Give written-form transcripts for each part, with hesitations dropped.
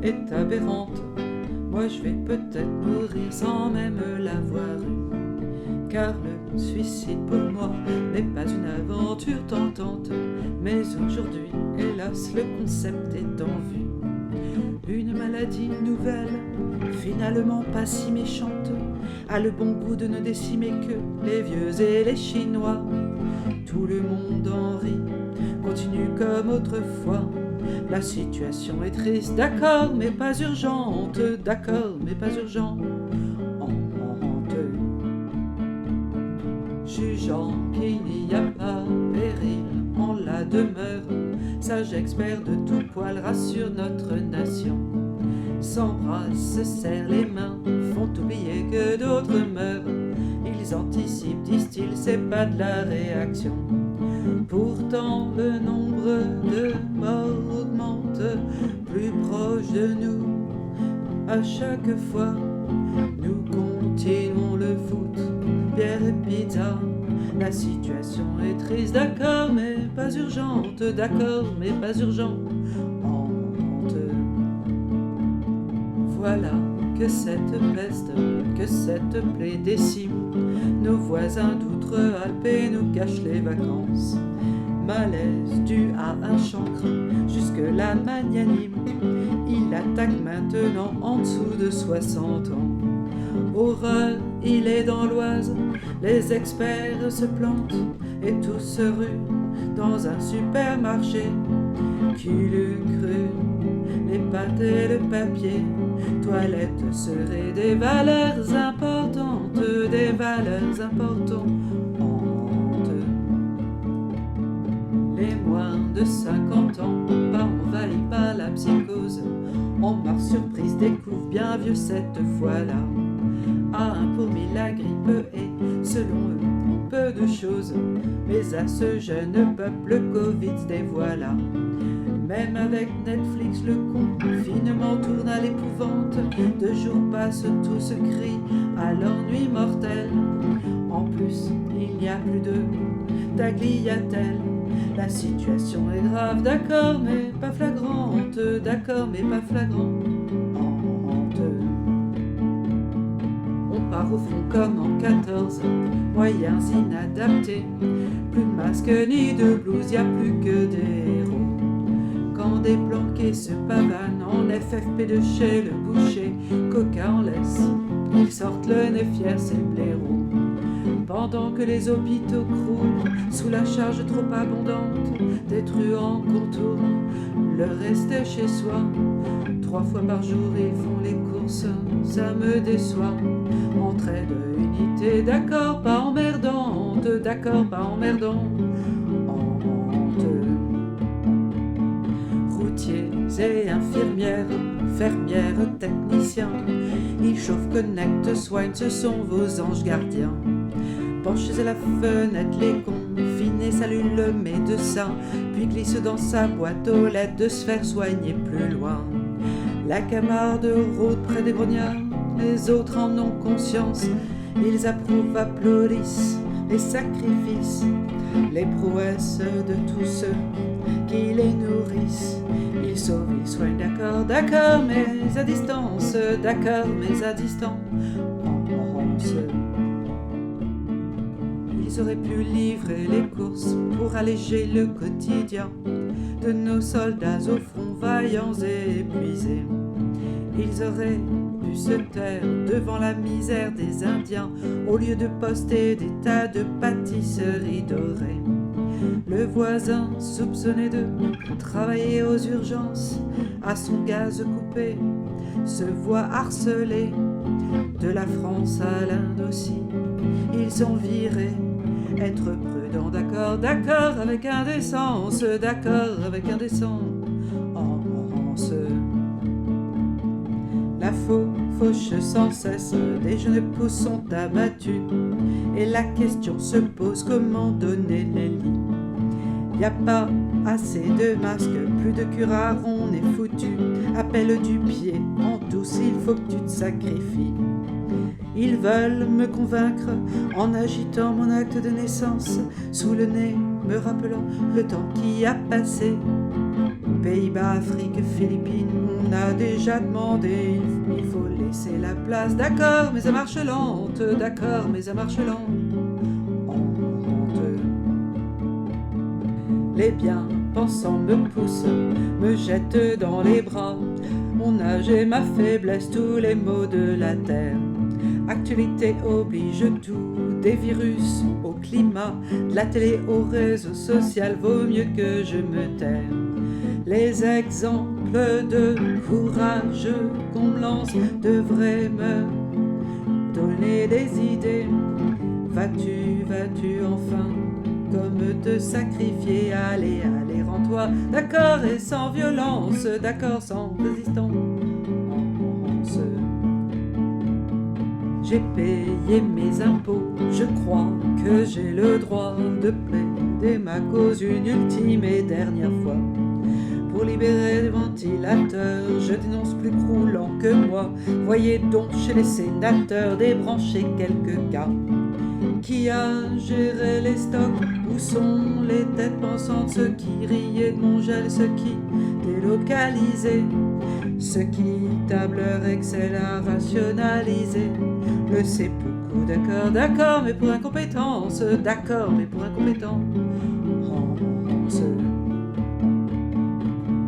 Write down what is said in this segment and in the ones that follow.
est aberrante. Moi je vais peut-être mourir sans même l'avoir eu, car le suicide pour moi n'est pas une aventure tentante. Mais aujourd'hui, hélas, le concept est en vue. Une maladie nouvelle, finalement pas si méchante, a le bon goût de ne décimer que les vieux et les Chinois. Tout le monde en rit, continue comme autrefois. La situation est triste, d'accord, mais pas urgente, d'accord, mais pas urgente. Jugeant qu'il n'y a pas péril en la demeure, sage expert de tout poil rassure notre nation. S'embrassent, se serrent les mains, font oublier que d'autres meurent. Ils anticipent, disent-ils, c'est pas de la réaction. Pourtant le nombre de morts augmente, plus proche de nous. À chaque fois, nous continuons le foot, bière et pizza. La situation est triste, d'accord, mais pas urgente, d'accord, mais pas urgente. Voilà que cette peste, que cette plaie décime nos voisins d'outre-Alpes nous cachent les vacances. Malaise dû à un chancre, jusque-là magnanime, il attaque maintenant en dessous de 60 ans. Horreur, il est dans l'Oise, les experts se plantent et tous se ruent dans un supermarché. Qui l'eût cru, les pâtes et le papier toilette seraient des valeurs importantes, des valeurs importantes. Les moins de 50 ans, pas envahis par la psychose, en marche surprise découvre bien vieux cette fois-là. À un pour mille la grippe est, selon eux, peu de choses, mais à ce jeune peuple le Covid se dévoila. Même avec Netflix, le confinement tourne à l'épouvante. 2 jours passent, tout se crie à l'ennui mortel. En plus, il n'y a plus de tagliatelle. La situation est grave, d'accord, mais pas flagrante. D'accord, mais pas flagrante. On part au front comme en 14, moyens inadaptés. Plus de masques ni de blouse, y a plus que des héros. Quand des planqués se pavanent en FFP de chez le boucher, coca en laisse, ils sortent le nez fiers, c'est le blaireau. Pendant que les hôpitaux croulent sous la charge trop abondante des truands contournent le rester chez soi. 3 fois par jour ils font les courses, ça me déçoit. Entraide, unité, d'accord, pas emmerdante, d'accord, pas emmerdante. Routiers et infirmières, fermières, techniciens, ils chauffent, connectent, soignent, ce sont vos anges gardiens. Penchez à la fenêtre, les confinés saluent le médecin, puis glissent dans sa boîte aux lettres de se faire soigner plus loin. La camarde rôde près des grognards, les autres en ont conscience, ils approuvent, applaudissent les sacrifices, les prouesses de tous ceux qui les nourrissent. Ils sauvent, ils soignent, d'accord, d'accord, mais à distance, d'accord, mais à distance. Ils auraient pu livrer les courses pour alléger le quotidien de nos soldats au front vaillants et épuisés. Ils auraient pu se taire devant la misère des Indiens au lieu de poster des tas de pâtisseries dorées. Le voisin, soupçonné de travailler aux urgences, à son gaz coupé, se voit harcelé. De la France à l'Inde aussi, ils sont virés. Être prudent, d'accord, d'accord, avec indécence, d'accord, avec indécence. La fauche sans cesse, des jeunes pousses sont abattus, et la question se pose, comment donner les lits? Y a pas assez de masques, plus de curares, on est foutu. Appelle du pied, en douce, il faut que tu te sacrifies. Ils veulent me convaincre en agitant mon acte de naissance sous le nez, me rappelant le temps qui a passé. Pays-Bas, Afrique, Philippines, on a déjà demandé, il faut laisser la place. D'accord, mais ça marche lente, d'accord, mais ça marche lente. Les bien-pensants me poussent, me jettent dans les bras. Mon âge et ma faiblesse, tous les maux de la terre. Actualité oblige tout, des virus au climat, de la télé au réseau social, vaut mieux que je me taire. Les exemples de courage qu'on me lance devraient me donner des idées. Vas-tu enfin comme te sacrifier? Allez, allez, rends-toi, d'accord, et sans violence, d'accord, sans résistance. J'ai payé mes impôts, je crois que j'ai le droit de plaider ma cause une ultime et dernière fois. Pour libérer les ventilateurs, je dénonce plus croulant que moi. Voyez donc chez les sénateurs débrancher quelques cas. Qui a géré les stocks? Où sont les têtes pensantes? Ceux qui riaient de mon gel, ceux qui délocalisaient, ceux qui tablent leur Excel à rationaliser. Le c'est beaucoup, d'accord, d'accord, mais pour incompétence, d'accord, mais pour incompétence.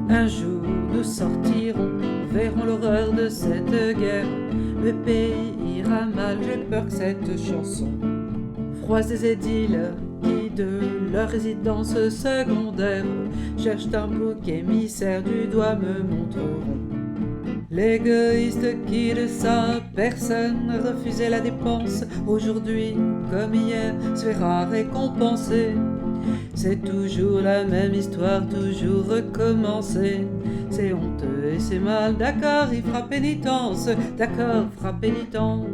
Un jour nous sortirons, verrons l'horreur de cette guerre. Le pays ira mal, j'ai peur que cette chanson froisse des édiles qui de leur résidence secondaire cherchent un bouc émissaire, du doigt me montreront l'égoïste qui de sa personne refusait la dépense. Aujourd'hui comme hier se verra récompensé. C'est toujours la même histoire, toujours recommencer. C'est honteux et c'est mal, d'accord, il fera pénitence, d'accord, fera pénitence.